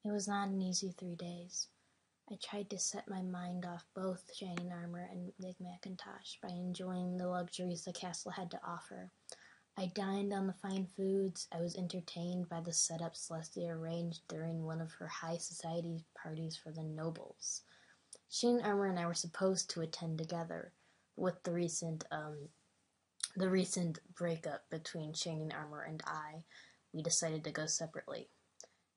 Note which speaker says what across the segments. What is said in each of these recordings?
Speaker 1: It was not an easy 3 days. I tried to set my mind off both Shining Armor and Big Macintosh by enjoying the luxuries the castle had to offer. I dined on the fine foods. I was entertained by the setup Celestia arranged during one of her high society parties for the nobles. Shining Armor and I were supposed to attend together. With the recent breakup between Shining Armor and I, we decided to go separately.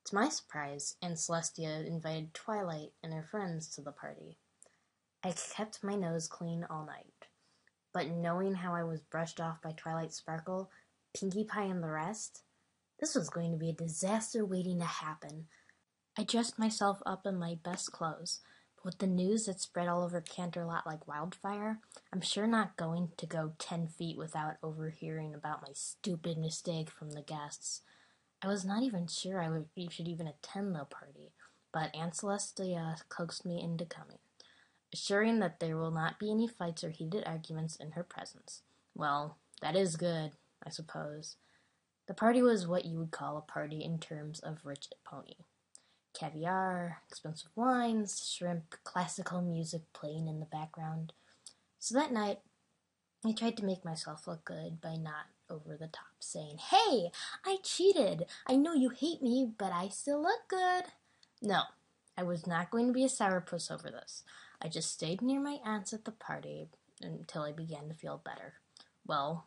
Speaker 1: To my surprise, Aunt Celestia invited Twilight and her friends to the party. I kept my nose clean all night, but knowing how I was brushed off by Twilight Sparkle, Pinkie Pie, and the rest, this was going to be a disaster waiting to happen. I dressed myself up in my best clothes, but with the news that spread all over Canterlot like wildfire, I'm sure not going to go 10 feet without overhearing about my stupid mistake from the guests. I was not even sure I should even attend the party, but Aunt Celestia coaxed me into coming, assuring that there will not be any fights or heated arguments in her presence. Well, that is good, I suppose. The party was what you would call a party in terms of rich pony. Caviar, expensive wines, shrimp, classical music playing in the background. So that night, I tried to make myself look good by not over the top, saying, "Hey, I cheated. I know you hate me, but I still look good." No, I was not going to be a sourpuss over this. I just stayed near my aunts at the party until I began to feel better. Well,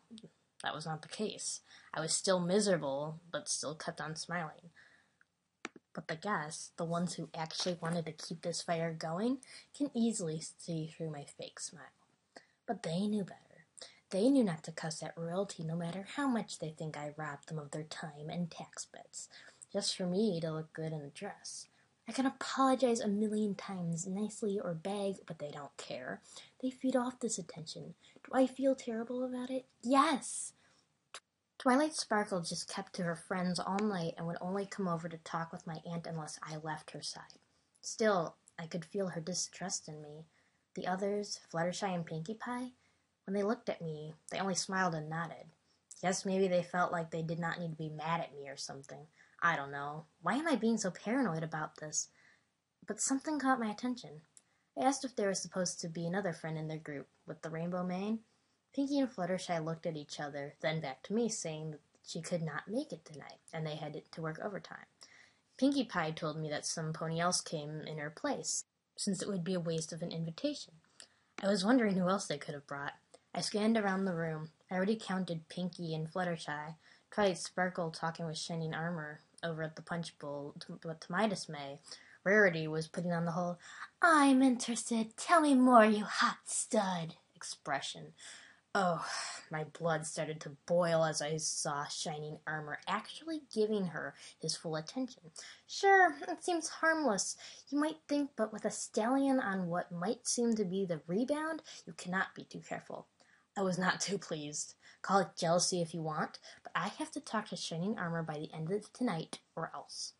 Speaker 1: that was not the case. I was still miserable, but still kept on smiling. But the guests, the ones who actually wanted to keep this fire going, can easily see through my fake smile. But they knew better. They knew not to cuss at royalty no matter how much they think I robbed them of their time and tax bits, just for me to look good in a dress. I can apologize a million times, nicely or beg, but they don't care. They feed off this attention. Do I feel terrible about it? Yes! Twilight Sparkle just kept to her friends all night and would only come over to talk with my aunt unless I left her side. Still, I could feel her distrust in me. The others, Fluttershy and Pinkie Pie, when they looked at me, they only smiled and nodded. Guess maybe they felt like they did not need to be mad at me or something. I don't know. Why am I being so paranoid about this? But something caught my attention. I asked if there was supposed to be another friend in their group with the rainbow mane. Pinkie and Fluttershy looked at each other, then back to me, saying that she could not make it tonight, and they had to work overtime. Pinkie Pie told me that some pony else came in her place, since it would be a waste of an invitation. I was wondering who else they could have brought. I scanned around the room. I already counted Pinkie and Fluttershy, Twilight Sparkle talking with Shining Armor over at the punch bowl, but to my dismay, Rarity was putting on the whole "I'm interested, tell me more, you hot stud" expression. Oh, my blood started to boil as I saw Shining Armor actually giving her his full attention. Sure, it seems harmless, you might think, but with a stallion on what might seem to be the rebound, you cannot be too careful. I was not too pleased. Call it jealousy if you want, but I have to talk to Shining Armor by the end of tonight, or else.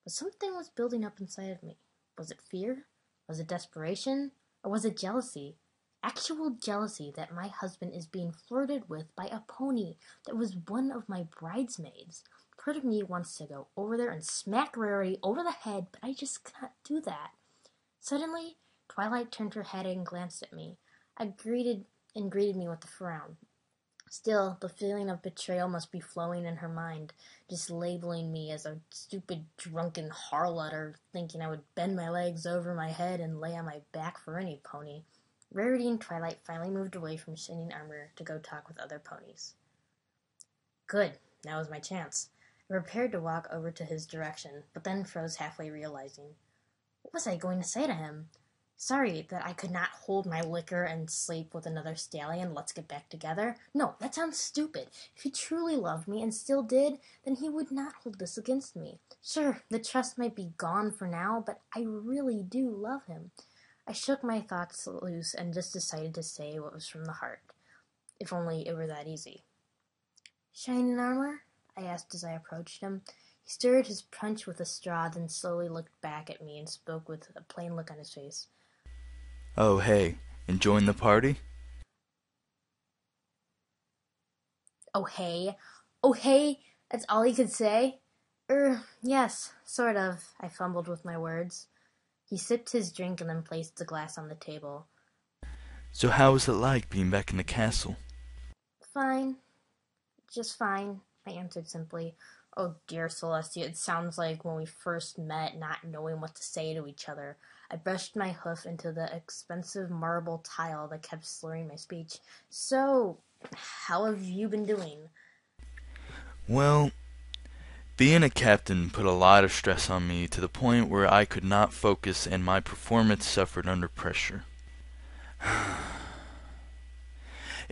Speaker 1: But something was building up inside of me. Was it fear? Was it desperation? Or was it jealousy? Actual jealousy that my husband is being flirted with by a pony that was one of my bridesmaids. Part of me wants to go over there and smack Rarity over the head, but I just cannot do that. Suddenly, Twilight turned her head and glanced at me. Greeted me with a frown. Still, the feeling of betrayal must be flowing in her mind, just labeling me as a stupid, drunken harlot, or thinking I would bend my legs over my head and lay on my back for any pony. Rarity and Twilight finally moved away from Shining Armor to go talk with other ponies. Good, now was my chance. I prepared to walk over to his direction, but then froze halfway, realizing. What was I going to say to him? Sorry that I could not hold my liquor and sleep with another stallion. Let's get back together. No, that sounds stupid. If he truly loved me and still did, then he would not hold this against me. Sure, the trust might be gone for now, but I really do love him. I shook my thoughts loose and just decided to say what was from the heart. If only it were that easy. Shining Armor? I asked as I approached him. He stirred his punch with a straw, then slowly looked back at me and spoke with a plain look on his face.
Speaker 2: Oh, hey, enjoying the party?
Speaker 1: Oh, hey, that's all he could say? Yes, sort of, I fumbled with my words. He sipped his drink and then placed the glass on the table.
Speaker 2: So how was it like being back in the castle?
Speaker 1: Fine. Just fine, I answered simply. Oh dear, Celestia, it sounds like when we first met, not knowing what to say to each other. I brushed my hoof into the expensive marble tile that kept slurring my speech. So, how have you been doing?
Speaker 2: Well, being a captain put a lot of stress on me to the point where I could not focus and my performance suffered under pressure.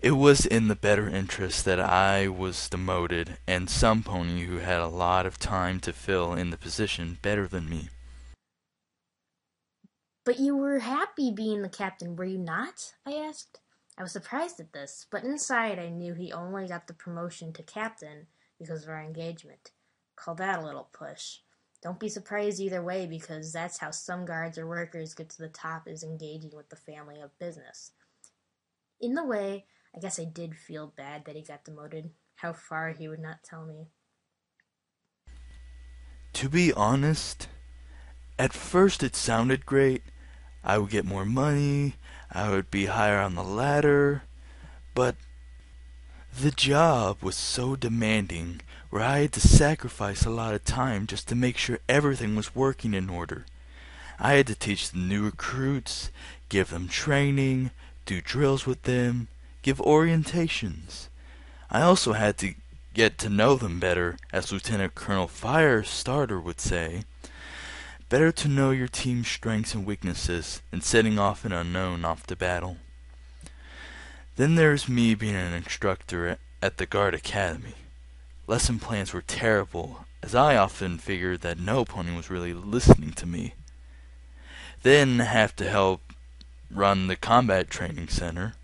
Speaker 2: It was in the better interest that I was demoted and some pony who had a lot of time to fill in the position better than me.
Speaker 1: But you were happy being the captain, were you not? I asked. I was surprised at this, but inside I knew he only got the promotion to captain because of our engagement. Call that a little push. Don't be surprised either way, because that's how some guards or workers get to the top, is engaging with the family of business. In the way, I guess I did feel bad that he got demoted. How far he would not tell me.
Speaker 2: To be honest, at first it sounded great. I would get more money, I would be higher on the ladder, but the job was so demanding where I had to sacrifice a lot of time just to make sure everything was working in order. I had to teach the new recruits, give them training, do drills with them, give orientations. I also had to get to know them better, as Lieutenant Colonel Firestarter would say. Better to know your team's strengths and weaknesses than setting off an unknown off to battle. Then there's me being an instructor at the Guard Academy. Lesson plans were terrible, as I often figured that no pony was really listening to me. Then have to help run the combat training center,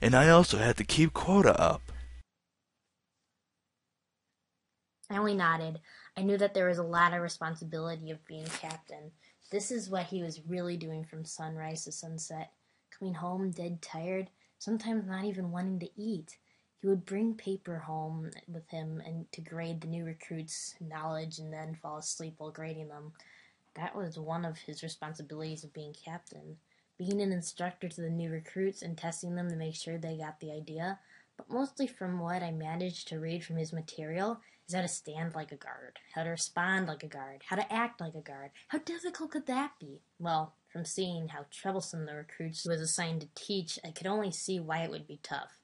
Speaker 2: and I also had to keep quota up.
Speaker 1: I only nodded. I knew that there was a lot of responsibility of being captain. This is what he was really doing from sunrise to sunset. Coming home dead tired, sometimes not even wanting to eat. He would bring paper home with him and to grade the new recruits' knowledge and then fall asleep while grading them. That was one of his responsibilities of being captain. Being an instructor to the new recruits and testing them to make sure they got the idea. But mostly from what I managed to read from his material is how to stand like a guard, how to respond like a guard, how to act like a guard. How difficult could that be? Well, from seeing how troublesome the recruits he was assigned to teach, I could only see why it would be tough.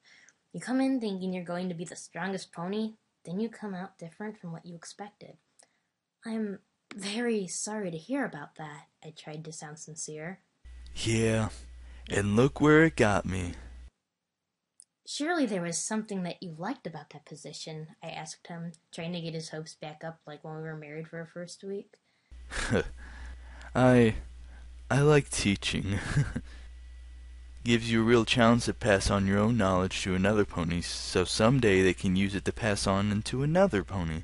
Speaker 1: You come in thinking you're going to be the strongest pony, then you come out different from what you expected. I'm very sorry to hear about that. I tried to sound sincere.
Speaker 2: Yeah, and look where it got me.
Speaker 1: Surely there was something that you liked about that position, I asked him, trying to get his hopes back up like when we were married for our first week.
Speaker 2: I I like teaching. Gives you a real chance to pass on your own knowledge to another pony, so someday they can use it to pass on into another pony.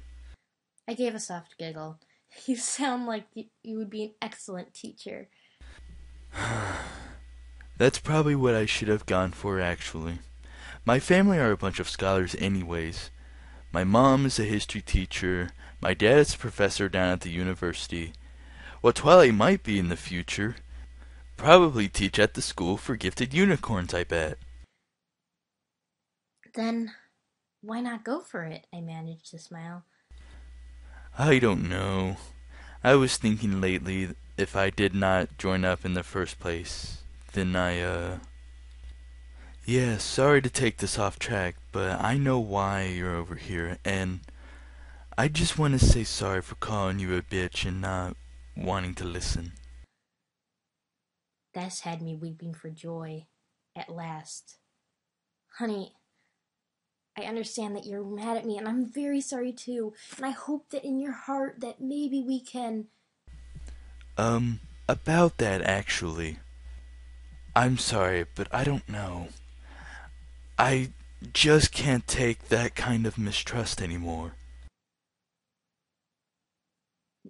Speaker 1: I gave a soft giggle. You sound like you would be an excellent teacher.
Speaker 2: That's probably what I should have gone for, actually. My family are a bunch of scholars anyways. My mom is a history teacher, my dad is a professor down at the university. What Twilight might be in the future, probably teach at the school for gifted unicorns, I bet.
Speaker 1: Then why not go for it? I managed to smile.
Speaker 2: I don't know. I was thinking lately if I did not join up in the first place, then Yeah, sorry to take this off track, but I know why you're over here, and I just want to say sorry for calling you a bitch and not wanting to listen.
Speaker 1: This had me weeping for joy. At last. Honey, I understand that you're mad at me, and I'm very sorry too. And I hope that in your heart that maybe we can...
Speaker 2: About that actually. I'm sorry, but I don't know. I just can't take that kind of mistrust anymore.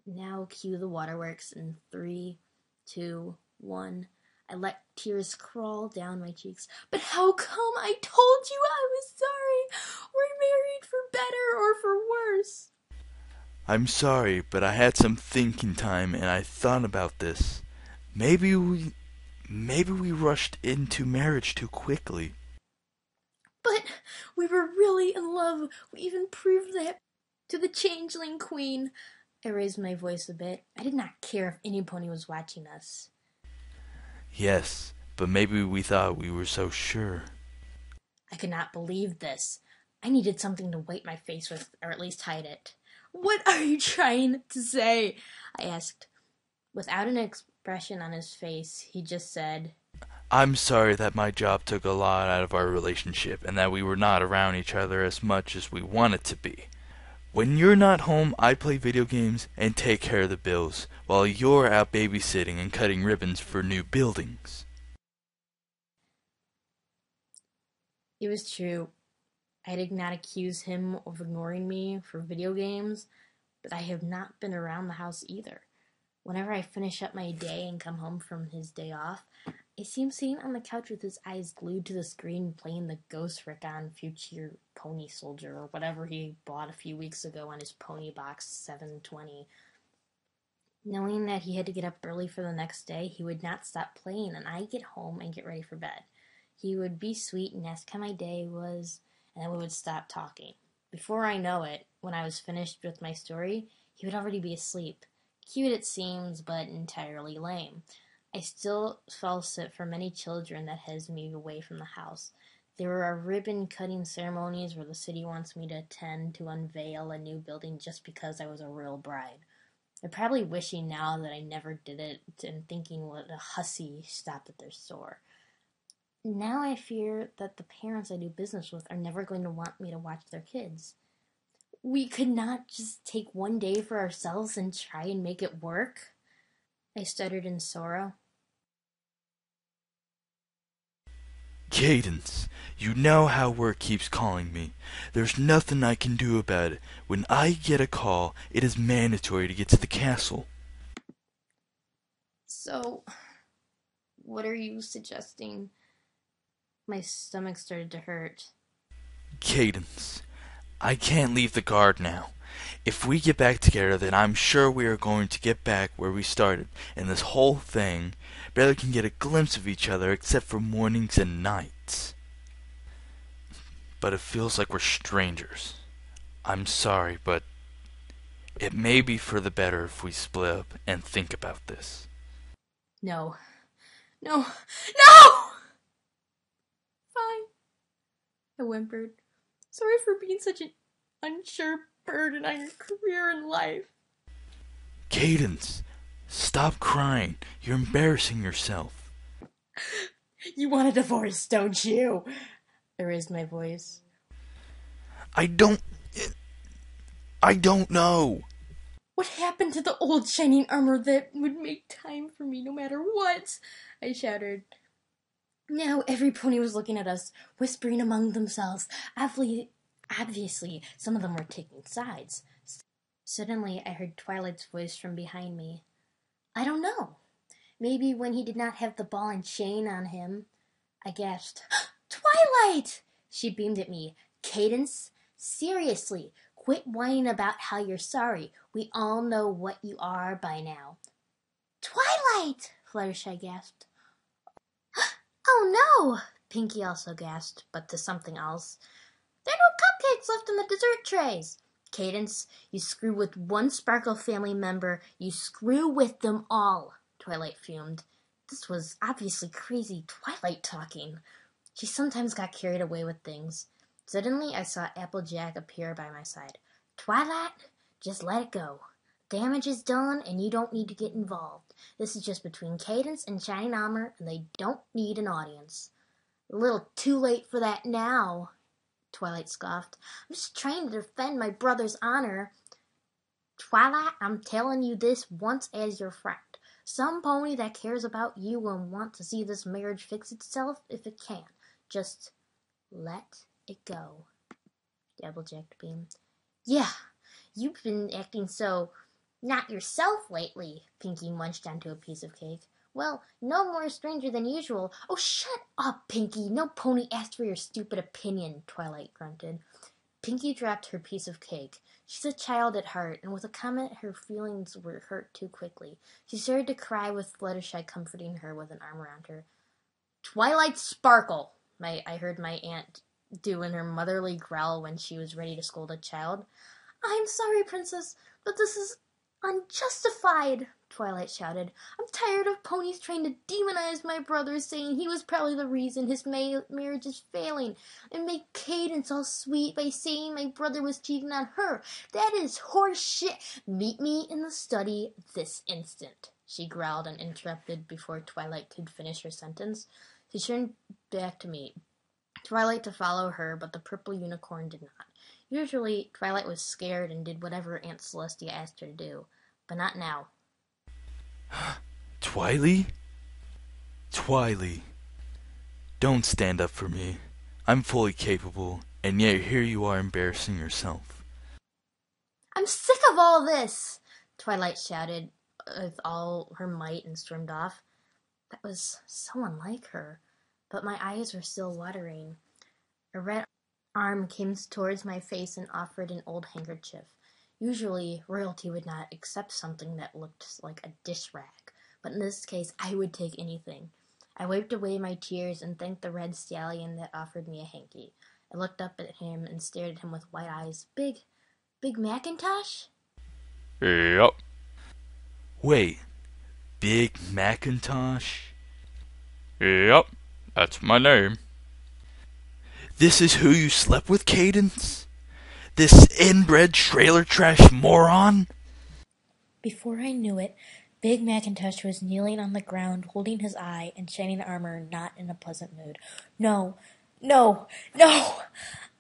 Speaker 1: Now cue the waterworks in 3, 2, 1. I let tears crawl down my cheeks. But how come I told you I was sorry? We're married for better or for worse.
Speaker 2: I'm sorry, but I had some thinking time and I thought about this. Maybe we maybe we rushed into marriage too quickly.
Speaker 1: But we were really in love. We even proved that to the changeling queen. I raised my voice a bit. I did not care if any pony was watching us.
Speaker 2: Yes, but maybe we thought we were so sure.
Speaker 1: I could not believe this. I needed something to wipe my face with, or at least hide it. What are you trying to say? I asked. Without an expression on his face, he just said,
Speaker 2: I'm sorry that my job took a lot out of our relationship and that we were not around each other as much as we wanted to be. When you're not home, I play video games and take care of the bills, while you're out babysitting and cutting ribbons for new buildings.
Speaker 1: it was true. I did not accuse him of ignoring me for video games, but I have not been around the house either. Whenever I finish up my day and come home from his day off, I see him sitting on the couch with his eyes glued to the screen playing the Ghost Recon Future Pony Soldier or whatever he bought a few weeks ago on his Pony Box 720. Knowing that he had to get up early for the next day, he would not stop playing, and I'd get home and get ready for bed. He would be sweet and ask how my day was, and then we would stop talking. Before I know it, when I was finished with my story, he would already be asleep. Cute it seems, but entirely lame. I still fell sick for many children that has me away from the house. There are ribbon cutting ceremonies where the city wants me to attend to unveil a new building just because I was a real bride. They're probably wishing now that I never did it and thinking what a hussy stopped at their store. Now I fear that the parents I do business with are never going to want me to watch their kids. We could not just take one day for ourselves and try and make it work? I stuttered in sorrow.
Speaker 2: Cadence, you know how work keeps calling me. There's nothing I can do about it. When I get a call, it is mandatory to get to the castle.
Speaker 1: So, what are you suggesting? My stomach started to hurt.
Speaker 2: Cadence, I can't leave the guard now. If we get back together, then I'm sure we are going to get back where we started, and this whole thing barely can get a glimpse of each other except for mornings and nights. But it feels like we're strangers. I'm sorry, but it may be for the better if we split up and think about this.
Speaker 1: No. No. No! Fine. I whimpered. Sorry for being such an unsure burden on your career and life.
Speaker 2: Cadence, stop crying. You're embarrassing yourself.
Speaker 1: You want a divorce, don't you? I raised my voice.
Speaker 2: I don't know.
Speaker 1: What happened to the old shining armor that would make time for me no matter what? I shouted. Now every pony was looking at us, whispering among themselves. Obviously, some of them were taking sides. Suddenly, I heard Twilight's voice from behind me. I don't know. Maybe when he did not have the ball and chain on him. I gasped. Twilight! She beamed at me. Cadence, seriously, quit whining about how you're sorry. We all know what you are by now. Twilight! Fluttershy gasped. Oh no! Pinkie also gasped, but to something else. There are no cupcakes left in the dessert trays. Cadence, you screw with one Sparkle family member, you screw with them all, Twilight fumed. This was obviously crazy Twilight talking. She sometimes got carried away with things. Suddenly, I saw Applejack appear by my side. Twilight, just let it go. Damage is done, and you don't need to get involved. This is just between Cadence and Shining Armor, and they don't need an audience. A little too late for that now, Twilight scoffed. I'm just trying to defend my brother's honor. Twilight, I'm telling you this once as your friend. Some pony that cares about you will want to see this marriage fix itself if it can. Just let it go. Applejack beamed. Yeah, you've been acting so not yourself lately. Pinkie munched onto a piece of cake. Well, no more a stranger than usual. Oh, shut up, Pinkie. No pony asked for your stupid opinion, Twilight grunted. Pinkie dropped her piece of cake. She's a child at heart, and with a comment her feelings were hurt too quickly. She started to cry with Fluttershy comforting her with an arm around her. "Twilight Sparkle!" I heard my aunt do in her motherly growl when she was ready to scold a child. "I'm sorry, Princess, but this is unjustified," Twilight shouted. "I'm tired of ponies trying to demonize my brother, saying he was probably the reason his marriage is failing, and make Cadence all sweet by saying my brother was cheating on her. That is horse shit. Meet me in the study this instant," she growled and interrupted before Twilight could finish her sentence. She turned back to me, Twilight to follow her, but the purple unicorn did not. Usually, Twilight was scared and did whatever Aunt Celestia asked her to do, but not now.
Speaker 2: Twily? Twily, don't stand up for me. I'm fully capable, and yet here you are embarrassing yourself.
Speaker 1: "I'm sick of all this!" Twilight shouted with all her might and stormed off. That was so unlike her, but my eyes were still watering. A red arm came towards my face and offered an old handkerchief. Usually, royalty would not accept something that looked like a dish rag, but in this case, I would take anything. I wiped away my tears and thanked the red stallion that offered me a hanky. I looked up at him and stared at him with wide eyes. Big Macintosh?
Speaker 2: Yep. Wait, Big Macintosh? Yep, that's my name. This is who you slept with, Cadence? This inbred trailer trash moron?
Speaker 1: Before I knew it, Big Macintosh was kneeling on the ground, holding his eye and shining armor, not in a pleasant mood. No, no, no!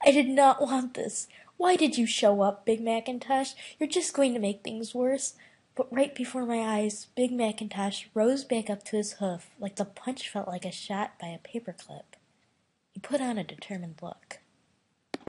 Speaker 1: I did not want this. Why did you show up, Big Macintosh? You're just going to make things worse. But right before my eyes, Big Macintosh rose back up to his hoof, like the punch felt like a shot by a paperclip. He put on a determined look.